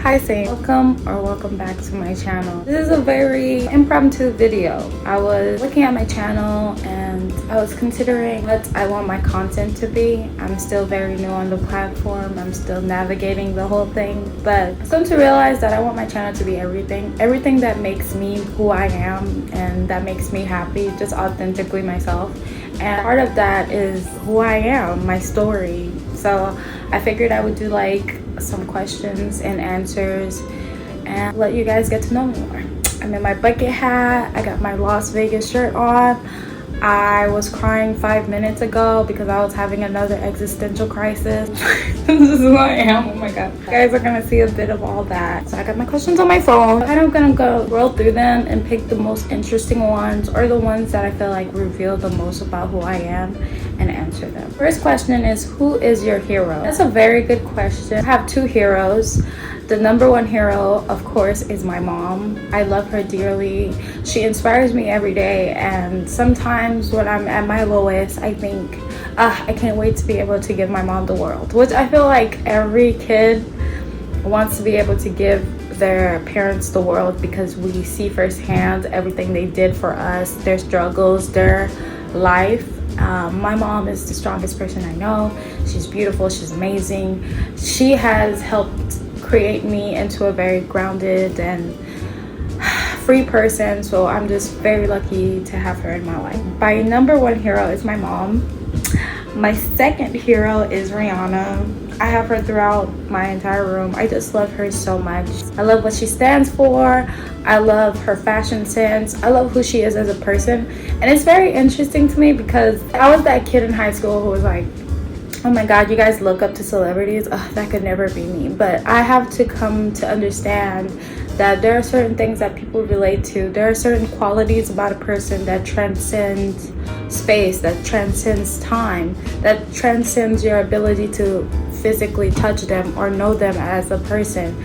Hi Saint, welcome back to my channel. This is a very impromptu video. I was looking at my channel and I was considering what I want my content to be. I'm still very new on the platform. I'm still navigating the whole thing, but I've come to realize that I want my channel to be everything that makes me who I am and that makes me happy, just authentically myself. And part of that is who I am, my story. So I figured I would do like some questions and answers and let you guys get to know me more. I'm in my bucket hat. I got my Las Vegas shirt on. I was crying 5 minutes ago because I was having another existential crisis. This is who I am. Oh my god. You guys are gonna see a bit of all that. So I got my questions on my phone and I'm gonna go roll through them and pick the most interesting ones or the ones that I feel like reveal the most about who I am and answer them. First question is, who is your hero? That's a very good question. I have two heroes. The number one hero, of course, is my mom. I love her dearly. She inspires me every day, and sometimes when I'm at my lowest, I think, I can't wait to be able to give my mom the world, which I feel like every kid wants to be able to give their parents the world because we see firsthand everything they did for us, their struggles, their life. My mom is the strongest person I know. She's beautiful, she's amazing. She has helped create me into a very grounded and free person, so I'm just very lucky to have her in my life. My number one hero is my mom. My second hero is Rihanna. I have her throughout my entire room. I just love her so much. I love what she stands for. I love her fashion sense. I love who she is as a person. And it's very interesting to me because I was that kid in high school who was like, oh my god, you guys look up to celebrities. That could never be me. But I have to come to understand that there are certain things that people relate to. There are certain qualities about a person that transcend space, that transcends time, that transcends your ability to physically touch them or know them as a person.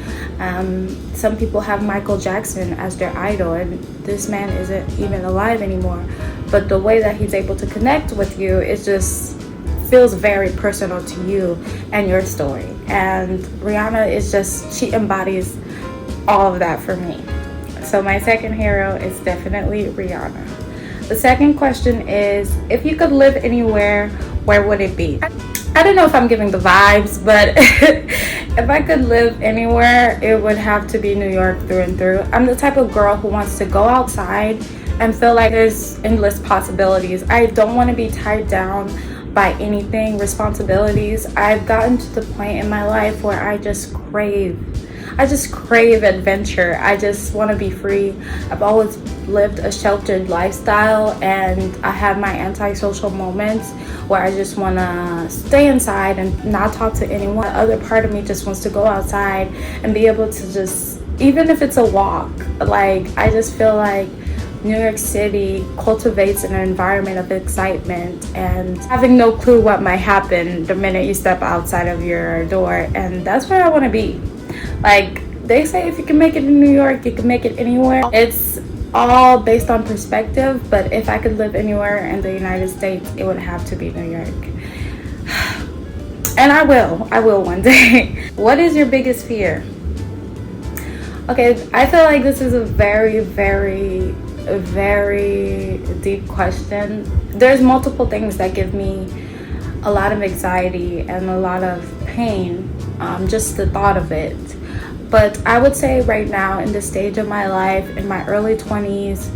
Some people have Michael Jackson as their idol, and this man isn't even alive anymore. But the way that he's able to connect with you is just feels very personal to you and your story. And Rihanna is just, she embodies all of that for me. So my second hero is definitely Rihanna. The second question is, if you could live anywhere, where would it be? I don't know if I'm giving the vibes, but if I could live anywhere, it would have to be New York through and through. I'm the type of girl who wants to go outside and feel like there's endless possibilities. I don't want to be tied down by anything, responsibilities. I've gotten to the point in my life where I just crave adventure. I just want to be free. I've always lived a sheltered lifestyle, and I have my antisocial moments where I just want to stay inside and not talk to anyone. The other part of me just wants to go outside and be able to just, even if it's a walk, like I just feel like New York City cultivates an environment of excitement and having no clue what might happen the minute you step outside of your door. And that's where I want to be. Like they say, if you can make it in New York, you can make it anywhere. It's all based on perspective, but if I could live anywhere in the United States, it would have to be New York. And I will one day. What is your biggest fear? Okay, I feel like this is a very deep question. There's multiple things that give me a lot of anxiety and a lot of pain, just the thought of it. But I would say right now, in this stage of my life, in my early 20s,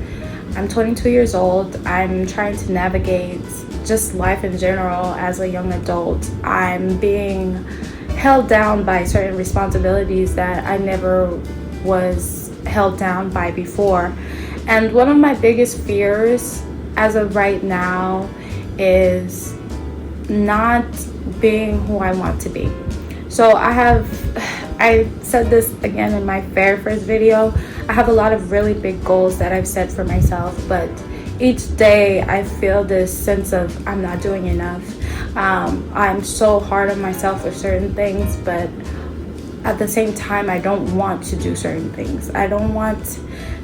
I'm 22 years old. I'm trying to navigate just life in general as a young adult. I'm being held down by certain responsibilities that I never was held down by before. And one of my biggest fears as of right now is not being who I want to be. So I said this again in my very first video, I have a lot of really big goals that I've set for myself, but each day I feel this sense of I'm not doing enough. I'm so hard on myself with certain things, but at the same time, I don't want to do certain things. I don't want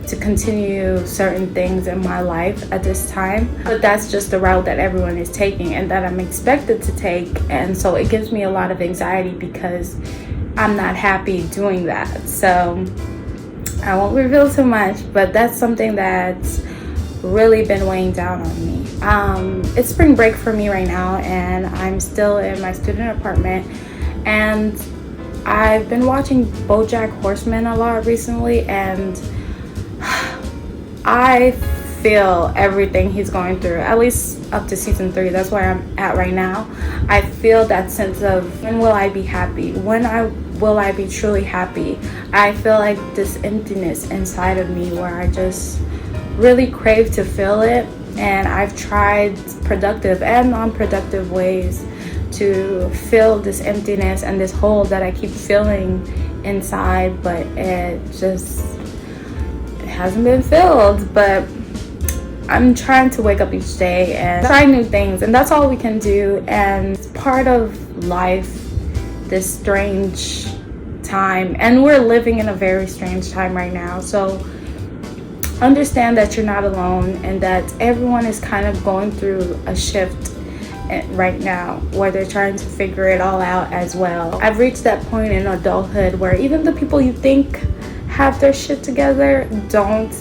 to continue certain things in my life at this time, but that's just the route that everyone is taking and that I'm expected to take. And so it gives me a lot of anxiety because I'm not happy doing that. So I won't reveal too much, but that's something that's really been weighing down on me. It's spring break for me right now, and I'm still in my student apartment, and I've been watching BoJack Horseman a lot recently, and I feel everything he's going through, at least up to season 3. That's where I'm at right now. I feel that sense of, when will I be happy? Will I be truly happy? I feel like this emptiness inside of me where I just really crave to feel it, and I've tried productive and non-productive ways to fill this emptiness and this hole that I keep feeling inside, but it hasn't been filled. But I'm trying to wake up each day and try new things, and that's all we can do. And it's part of life, this strange time, and we're living in a very strange time right now. So understand that you're not alone, and that everyone is kind of going through a shift right now where they're trying to figure it all out as well. I've reached that point in adulthood where even the people you think have their shit together don't.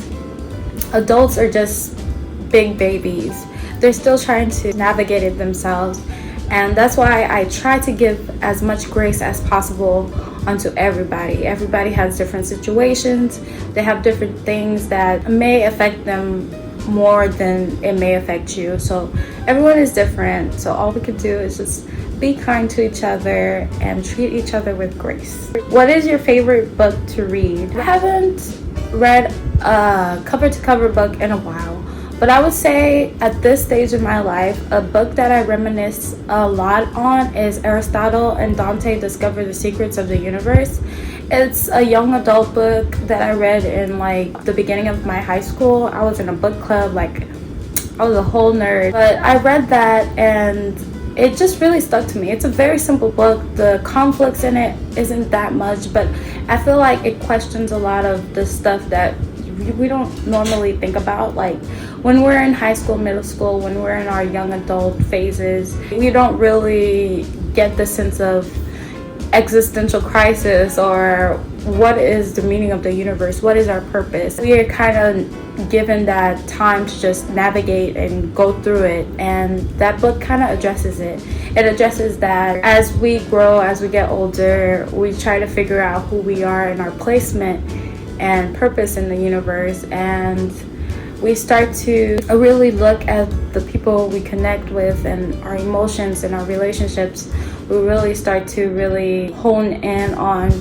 Adults are just big babies. They're still trying to navigate it themselves, and that's why I try to give as much grace as possible onto everybody. Everybody has different situations. They have different things that may affect them more than it may affect you. So everyone is different. So all we can do is just be kind to each other and treat each other with grace. What is your favorite book to read? I haven't read a cover-to-cover book in a while, but I would say at this stage of my life, a book that I reminisce a lot on is Aristotle and Dante Discover the Secrets of the Universe. It's a young adult book that I read in like the beginning of my high school. I was in a book club, like I was a whole nerd. But I read that and it just really stuck to me. It's a very simple book. The conflicts in it isn't that much, but I feel like it questions a lot of the stuff that we don't normally think about. Like when we're in high school, middle school, when we're in our young adult phases, we don't really get the sense of existential crisis, or what is the meaning of the universe, what is our purpose. We are kind of given that time to just navigate and go through it, and that book kind of addresses it. It addresses that as we grow, as we get older, we try to figure out who we are and our placement and purpose in the universe, and we start to really look at the people we connect with and our emotions and our relationships. We really start to really hone in on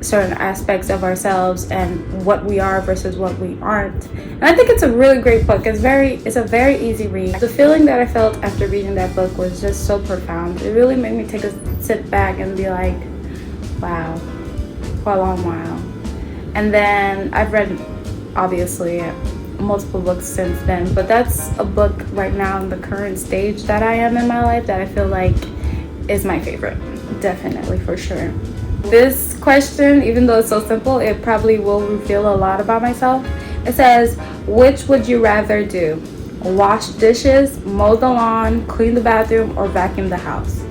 certain aspects of ourselves and what we are versus what we aren't. And I think it's a really great book. It's a very easy read. The feeling that I felt after reading that book was just so profound. It really made me take a sit back and be like, wow, for a long while. And then I've read, obviously, multiple books since then, but that's a book right now in the current stage that I am in my life that I feel like is my favorite. Definitely, for sure. This question, even though it's so simple, it probably will reveal a lot about myself. It says, which would you rather do? Wash dishes, mow the lawn, clean the bathroom, or vacuum the house?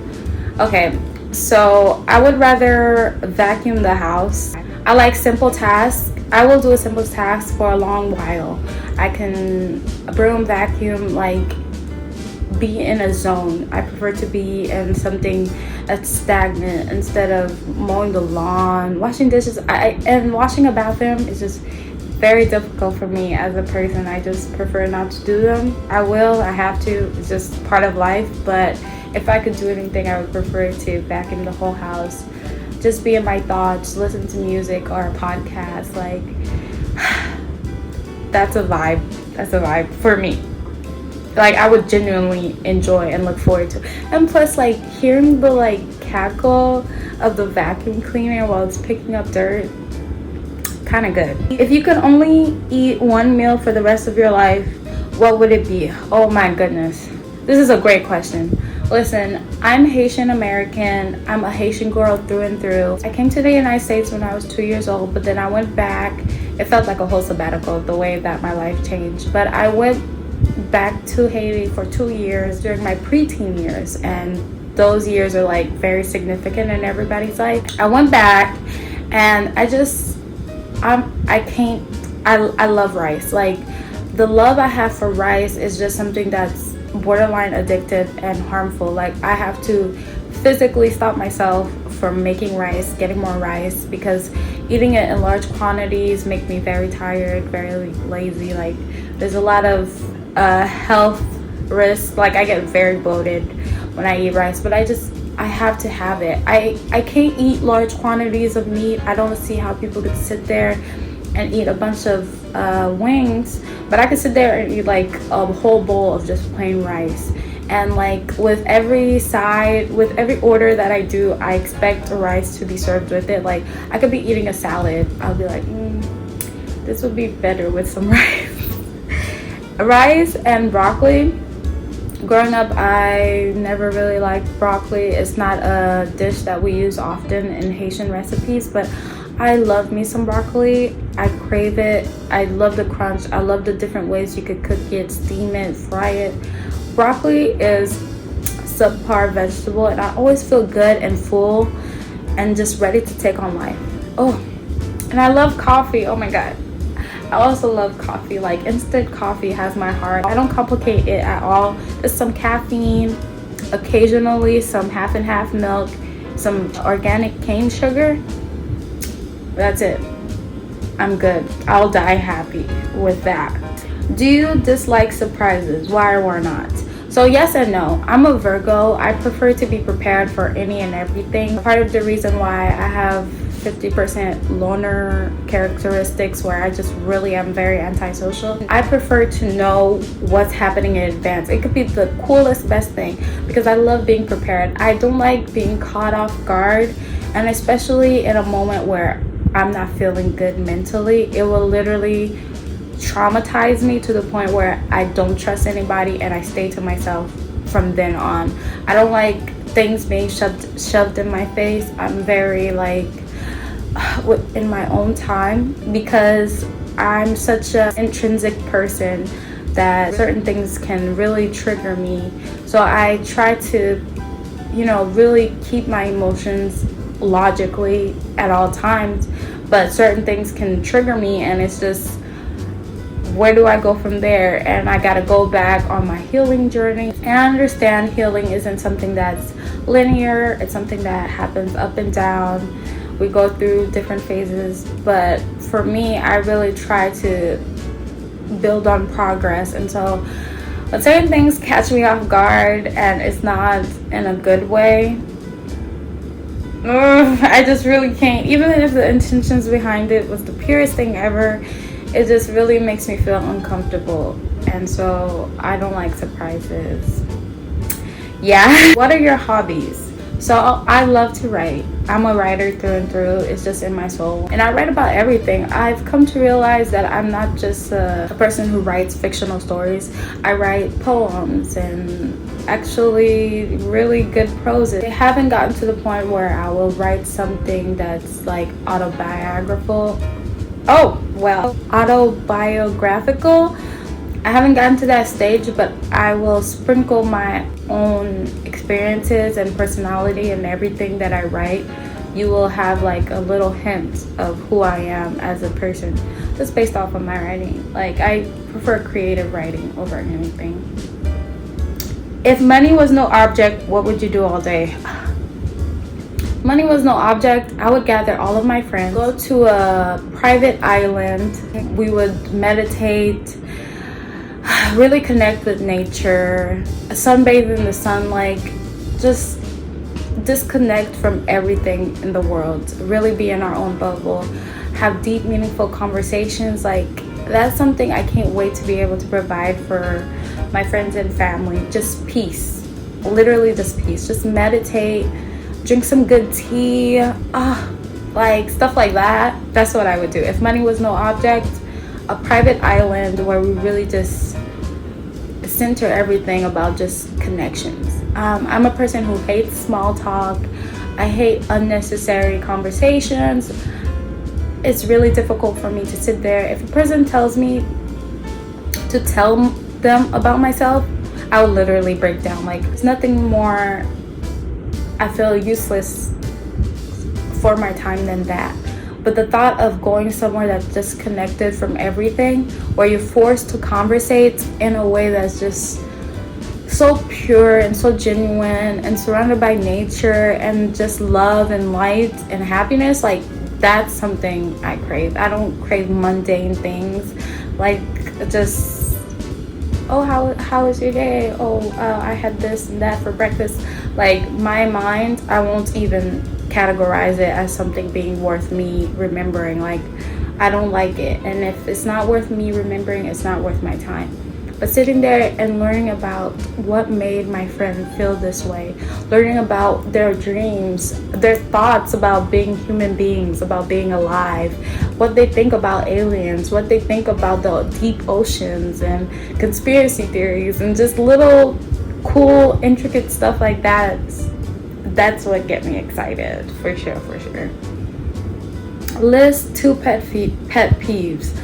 Okay, so I would rather vacuum the house. I like simple tasks. I will do a simple task for a long while. I can broom, vacuum, like be in a zone. I prefer to be in something that's stagnant instead of mowing the lawn, washing dishes. And washing a bathroom is just very difficult for me as a person. I just prefer not to do them. I have to. It's just part of life. But if I could do anything, I would prefer to vacuum the whole house. Just be in my thoughts, listen to music or a podcast. Like, that's a vibe. That's a vibe for me. Like, I would genuinely enjoy and look forward to. And plus, like, hearing the like cackle of the vacuum cleaner while it's picking up dirt, kind of good. If you could only eat one meal for the rest of your life, what would it be? Oh my goodness, this is a great question. Listen, I'm Haitian American. I'm a Haitian girl through and through. I came to the United States when I was 2 years old, but then I went back. It felt like a whole sabbatical, the way that my life changed. But I went back to Haiti for 2 years during my preteen years, and those years are like very significant in everybody's life. I went back and I love rice. Like, the love I have for rice is just something that's borderline addictive and harmful. Like, I have to physically stop myself from making rice, getting more rice, because eating it in large quantities make me very tired, very lazy. Like, there's a lot of health risks. Like, I get very bloated when I eat rice, but I have to have it. I can't eat large quantities of meat. I don't see how people could sit there and eat a bunch of wings, but I could sit there and eat like a whole bowl of just plain rice. And like with every order that I do, I expect rice to be served with it. Like, I could be eating a salad, I'll be like, this would be better with some rice. Rice and broccoli. Growing up, I never really liked broccoli. It's not a dish that we use often in Haitian recipes, but I love me some broccoli. I crave it. I love the crunch. I love the different ways you could cook it, steam it, fry it. Broccoli is subpar vegetable, and I always feel good and full and just ready to take on life. Oh, and I love coffee. Oh my God. I also love coffee. Like, instant coffee has my heart. I don't complicate it at all. Just some caffeine, occasionally some half and half milk, some organic cane sugar. That's it. I'm good. I'll die happy with that. Do you dislike surprises? Why or why not? So yes and no. I'm a Virgo. I prefer to be prepared for any and everything. Part of the reason why I have 50% loner characteristics, where I just really am very antisocial. I prefer to know what's happening in advance. It could be the coolest, best thing, because I love being prepared. I don't like being caught off guard, and especially in a moment where I'm not feeling good mentally, it will literally traumatize me to the point where I don't trust anybody and I stay to myself from then on. I don't like things being shoved in my face. I'm very like in my own time, because I'm such an intrinsic person that certain things can really trigger me. So I try to, really keep my emotions logically at all times, but certain things can trigger me, and it's just, where do I go from there? And I gotta go back on my healing journey. And I understand healing isn't something that's linear. It's something that happens up and down. We go through different phases, but for me, I really try to build on progress. And so when certain things catch me off guard and it's not in a good way, I just really can't. Even if the intentions behind it was the purest thing ever, it just really makes me feel uncomfortable. And so I don't like surprises. Yeah. What are your hobbies? So I love to write. I'm a writer through and through. It's just in my soul. And I write about everything. I've come to realize that I'm not just a person who writes fictional stories. I write poems and actually really good prose. I haven't gotten to the point where I will write something that's like autobiographical. Autobiographical. I haven't gotten to that stage, but I will sprinkle my own experiences and personality in everything that I write. You will have like a little hint of who I am as a person, just based off of my writing. Like, I prefer creative writing over anything. If money was no object, what would you do all day? Money was no object, I would gather all of my friends, go to a private island. We would meditate, really connect with nature, sunbathe in the sun, like just disconnect from everything in the world, really be in our own bubble, have deep, meaningful conversations. Like, that's something I can't wait to be able to provide for my friends and family. Just peace, literally just peace. Just meditate, drink some good tea, like stuff like that. That's what I would do if money was no object. A private island where we really just center everything about just connections. I'm a person who hates small talk. I hate unnecessary conversations. It's really difficult for me to sit there. If a person tells me to tell them about myself, I will literally break down. Like, there's nothing more I feel useless for my time than that. But the thought of going somewhere that's disconnected from everything, where you're forced to conversate in a way that's just so pure and so genuine and surrounded by nature and just love and light and happiness, like that's something I crave. I don't crave mundane things like just, oh, how was your day? Oh, I had this and that for breakfast. Like my mind, I won't even categorize it as something being worth me remembering. Like I don't like it, and if it's not worth me remembering, it's not worth my time. But sitting there and learning about what made my friend feel this way, learning about their dreams, their thoughts about being human beings, about being alive, what they think about aliens, what they think about the deep oceans and conspiracy theories, and just little cool, intricate stuff like that. That's what gets me excited, for sure, for sure. List 2 pet peeves.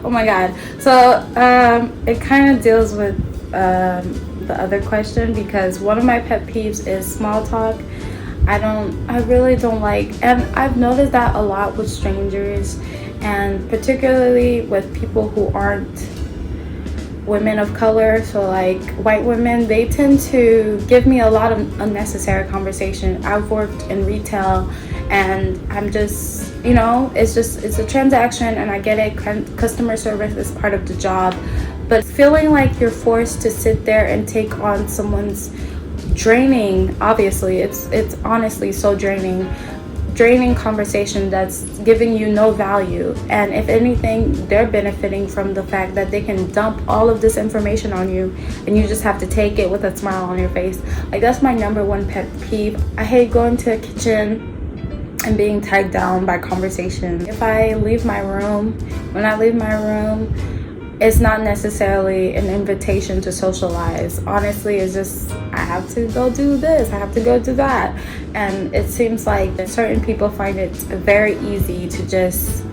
Oh my god. So it kind of deals with the other question, because one of my pet peeves is small talk. I really don't like, and I've noticed that a lot with strangers, and particularly with people who aren't women of color. So like white women, they tend to give me a lot of unnecessary conversation. I've worked in retail, and I'm just, it's a transaction, and I get it. Customer service is part of the job, but feeling like you're forced to sit there and take on someone's draining, obviously it's honestly so draining conversation that's giving you no value. And if anything, they're benefiting from the fact that they can dump all of this information on you, and you just have to take it with a smile on your face. Like that's my number one pet peeve. I hate going to a kitchen and being tagged down by conversation. If I leave my room, when I leave my room, it's not necessarily an invitation to socialize. Honestly, it's just, I have to go do this, I have to go do that. And it seems like certain people find it very easy to just,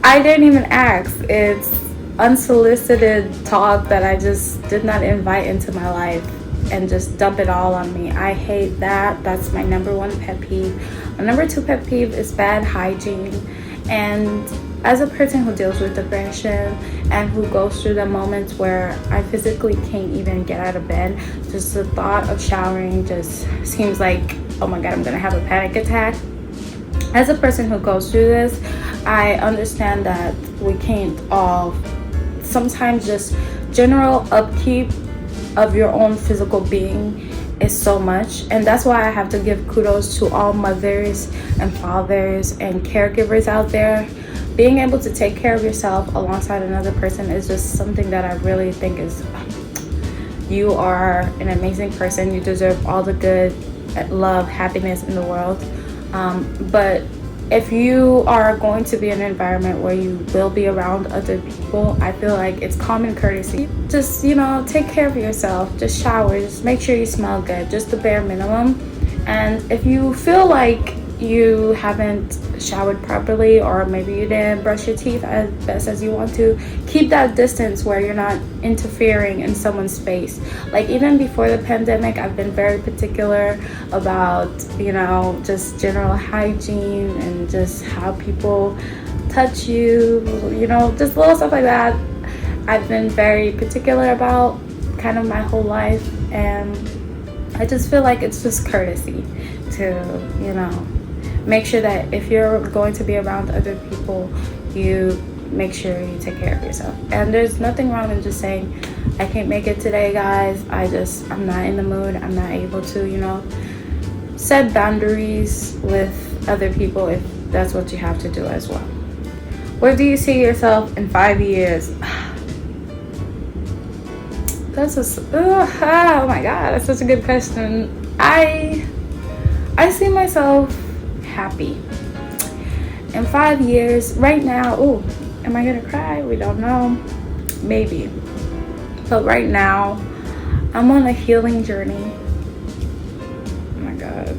I didn't even ask. It's unsolicited talk that I just did not invite into my life, and just dump it all on me. I hate that. That's my number one pet peeve. My number 2 pet peeve is bad hygiene. And as a person who deals with depression and who goes through the moments where I physically can't even get out of bed, just the thought of showering just seems like, oh my god, I'm gonna have a panic attack. As a person who goes through this, I understand that we can't all, sometimes just general upkeep of your own physical being is so much. And that's why I have to give kudos to all mothers and fathers and caregivers out there. Being able to take care of yourself alongside another person is just something that I really think is, you are an amazing person. You deserve all the good, love, happiness in the world. But if you are going to be in an environment where you will be around other people, I feel like it's common courtesy. Just, take care of yourself. Just shower. Just make sure you smell good. Just the bare minimum. And if you feel like you haven't showered properly, or maybe you didn't brush your teeth as best as you want to, keep that distance where you're not interfering in someone's space. Like even before the pandemic, I've been very particular about, just general hygiene and just how people touch you, just little stuff like that. I've been very particular about kind of my whole life, and I just feel like it's just courtesy to, make sure that if you're going to be around other people, you make sure you take care of yourself. And there's nothing wrong in just saying, I can't make it today, guys. I'm not in the mood. I'm not able to, set boundaries with other people if that's what you have to do as well. Where do you see yourself in 5 years? That's oh my god, that's such a good question. I see myself happy in 5 years. Right now, am I gonna cry? We don't know, maybe. But right now, I'm on a healing journey. Oh my god.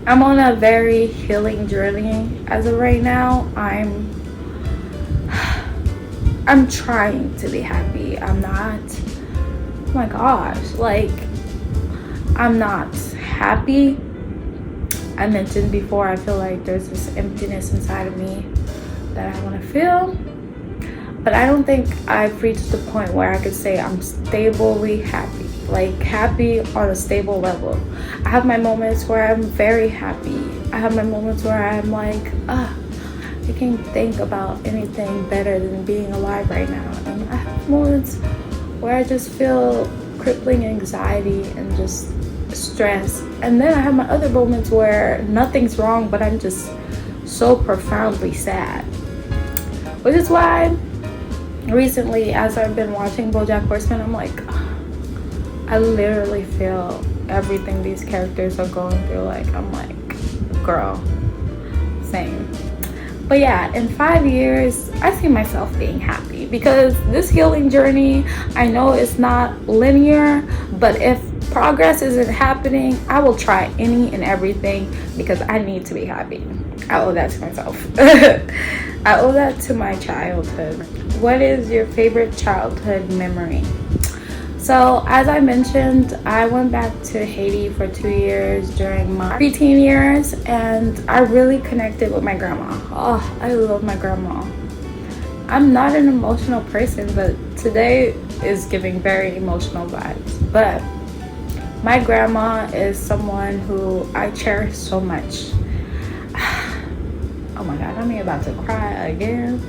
I'm on a very healing journey as of right now. I'm trying to be happy. I'm not. Oh my gosh, like I'm not happy. I mentioned before, I feel like there's this emptiness inside of me that I want to feel. But I don't think I've reached the point where I could say I'm stably happy. Like happy on a stable level. I have my moments where I'm very happy. I have my moments where I'm like, I can't think about anything better than being alive right now. And I have moments where I just feel crippling anxiety and just stress. And then I have my other moments where nothing's wrong, but I'm just so profoundly sad. Which is why recently, as I've been watching BoJack Horseman, I'm like, I literally feel everything these characters are going through. Like, I'm like, girl, same. But yeah, in 5 years, I see myself being happy because this healing journey, I know it's not linear, but if progress isn't happening, I will try any and everything because I need to be happy. I owe that to myself. I owe that to my childhood. What is your favorite childhood memory? So as I mentioned, I went back to Haiti for 2 years during my preteen years, and I really connected with my grandma. Oh, I love my grandma. I'm not an emotional person, but today is giving very emotional vibes. But my grandma is someone who I cherish so much. Oh my God, I'm about to cry again.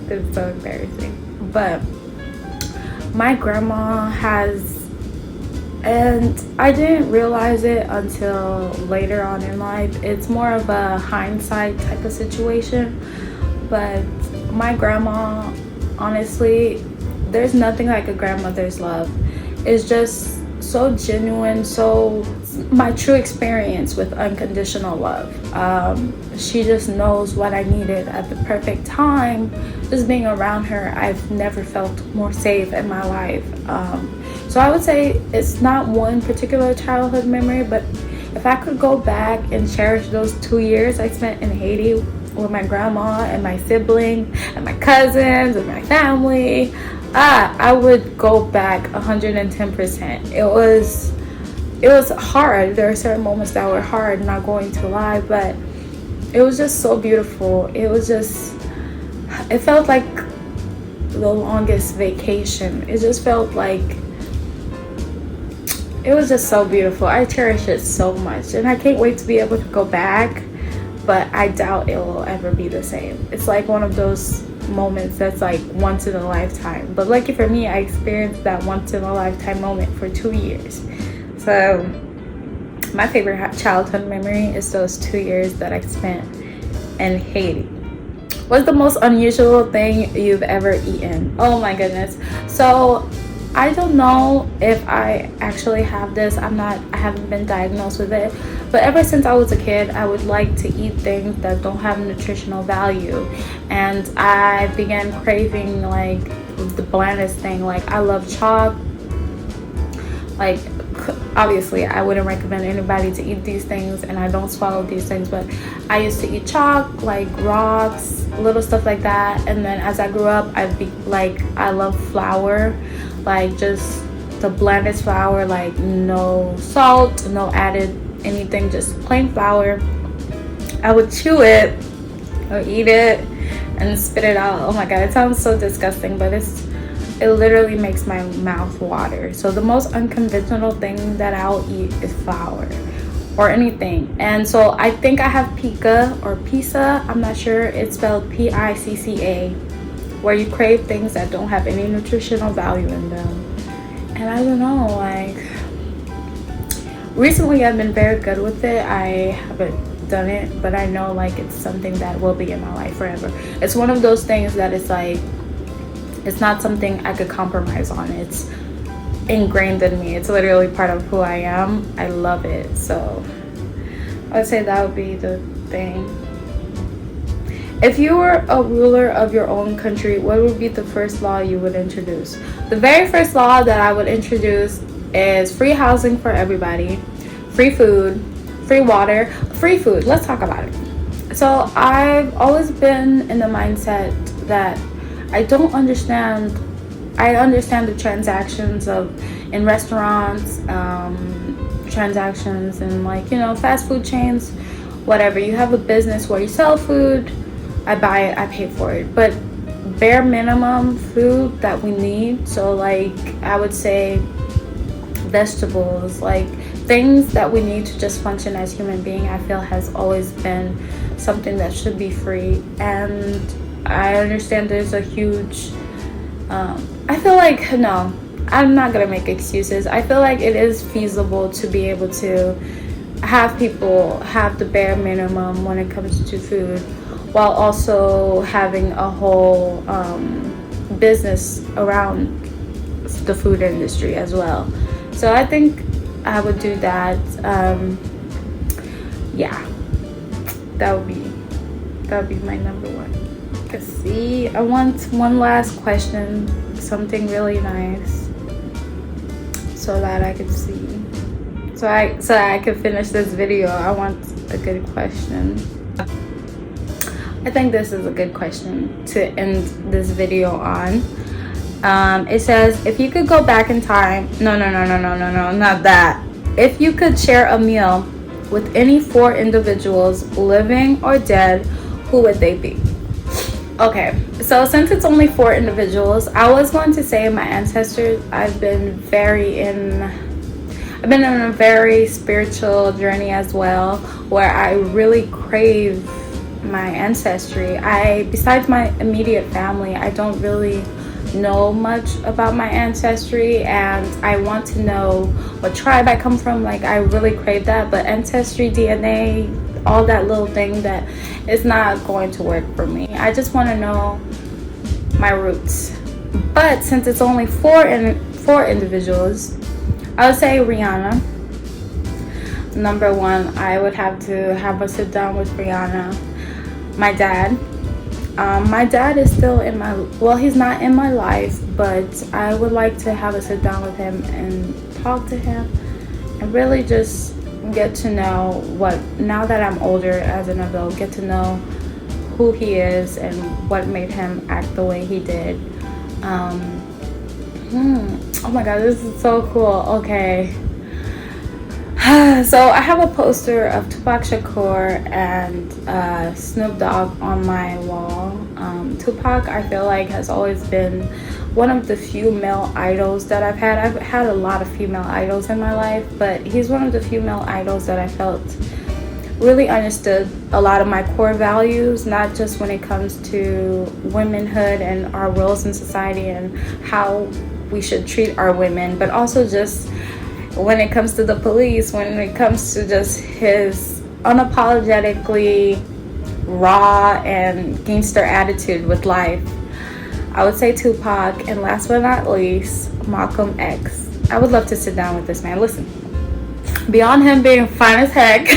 It's so embarrassing. But my grandma has, and I didn't realize it until later on in life. It's more of a hindsight type of situation. But my grandma, honestly, there's nothing like a grandmother's love. It's just so genuine, so my true experience with unconditional love. She just knows what I needed at the perfect time. Just being around her, I've never felt more safe in my life. So I would say it's not one particular childhood memory, but if I could go back and cherish those 2 years I spent in Haiti with my grandma and my sibling and my cousins and my family, I would go back 110%. It was hard. There are certain moments that were hard, not going to lie, but it was just so beautiful. It felt like the longest vacation. It just felt like it was just so beautiful. I cherish it so much, and I can't wait to be able to go back, but I doubt it will ever be the same. It's like one of those moments that's like once in a lifetime. But lucky for me, I experienced that once in a lifetime moment for 2 years. So my favorite childhood memory is those 2 years that I spent in Haiti. What's the most unusual thing you've ever eaten? Oh my goodness. So I don't know if I actually have this. I haven't been diagnosed with it. But ever since I was a kid, I would like to eat things that don't have nutritional value. And I began craving like the blandest thing. Like I love chalk. Like obviously I wouldn't recommend anybody to eat these things, and I don't swallow these things, but I used to eat chalk, like rocks, little stuff like that. And then as I grew up, I love flour, like just the blandest flour, like no salt, no added anything, just plain flour. I would chew it or eat it and spit it out. Oh my God, it sounds so disgusting, but it literally makes my mouth water. So the most unconventional thing that I'll eat is flour or anything. And so I think I have pica or pizza. I'm not sure. It's spelled Picca, where you crave things that don't have any nutritional value in them. And I don't know, like recently I've been very good with it. I haven't done it, but I know like it's something that will be in my life forever. It's one of those things that it's like, it's not something I could compromise on. It's ingrained in me. It's literally part of who I am. I love it. So I would say that would be the thing. If you were a ruler of your own country, what would be the first law you would introduce? The very first law that I would introduce is free housing for everybody, free food, free water, free food. Let's talk about it. So I've always been in the mindset that I understand the transactions of in restaurants, transactions, and like, you know, fast food chains, whatever. You have a business where you sell food, I buy it, I pay for it. But bare minimum food that we need, so like I would say vegetables, like things that we need to just function as human being, I feel has always been something that should be free. And I understand there's a huge I feel like, no, I'm not gonna make excuses. I feel like it is feasible to be able to have people have the bare minimum when it comes to food, while also having a whole business around the food industry as well. So I think I would do that. Yeah, that would be my number one. Let's see, I want one last question, something really nice, so that I can see, so I can finish this video. I want a good question. I think this is a good question to end this video on. It says, if you could go back in time, no, not that. If you could share a meal with any 4 individuals, living or dead, who would they be? Okay, so since it's only 4 individuals, I was going to say my ancestors. I've been on a very spiritual journey as well, where I really crave my ancestry. Besides my immediate family, I don't really know much about my ancestry, and I want to know what tribe I come from. Like, I really crave that, but ancestry, DNA, all that little thing, that is not going to work for me. I just want to know my roots. But since it's only 4 individuals, I would say Rihanna. Number 1, I would have to have a sit down with Rihanna. My dad. My dad is still in my, well, he's not in my life, but I would like to have a sit down with him and talk to him and really just get to know now that I'm older as an adult, get to know who he is and what made him act the way he did. Oh my god, this is so cool. Okay. So I have a poster of Tupac Shakur and Snoop Dogg on my wall. Tupac, I feel like, has always been one of the few male idols that I've had. I've had a lot of female idols in my life, but he's one of the few male idols that I felt really understood a lot of my core values, not just when it comes to womanhood and our roles in society and how we should treat our women, but also just when it comes to the police, when it comes to just his unapologetically raw and gangster attitude with life. I would say Tupac, and last but not least, Malcolm X. I would love to sit down with this man. Listen, beyond him being fine as heck,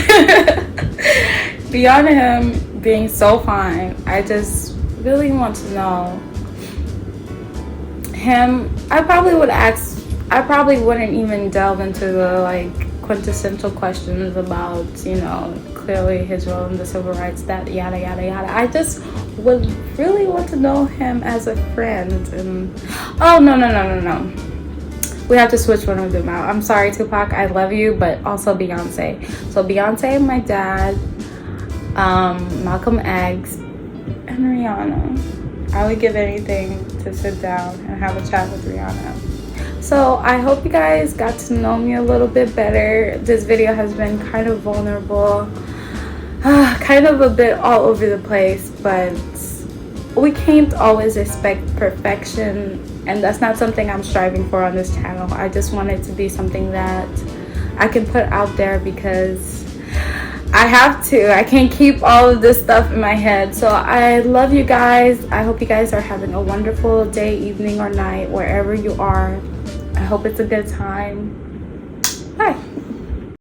beyond him being so fine, I just really want to know him. I probably wouldn't even delve into the like quintessential questions about, you know, clearly his role in the civil rights, that yada yada yada. I just would really want to know him as a friend. And oh no, we have to switch one of them out. I'm sorry, Tupac, I love you, but also Beyonce. So Beyonce, my dad, Malcolm X, and Rihanna. I would give anything to sit down and have a chat with Rihanna. So I hope you guys got to know me a little bit better. This video has been kind of vulnerable, kind of a bit all over the place, but we can't always expect perfection, and that's not something I'm striving for on this channel. I just want it to be something that I can put out there because I have to. I can't keep all of this stuff in my head. So I love you guys. I hope you guys are having a wonderful day, evening, or night, wherever you are. I hope it's a good time. Bye.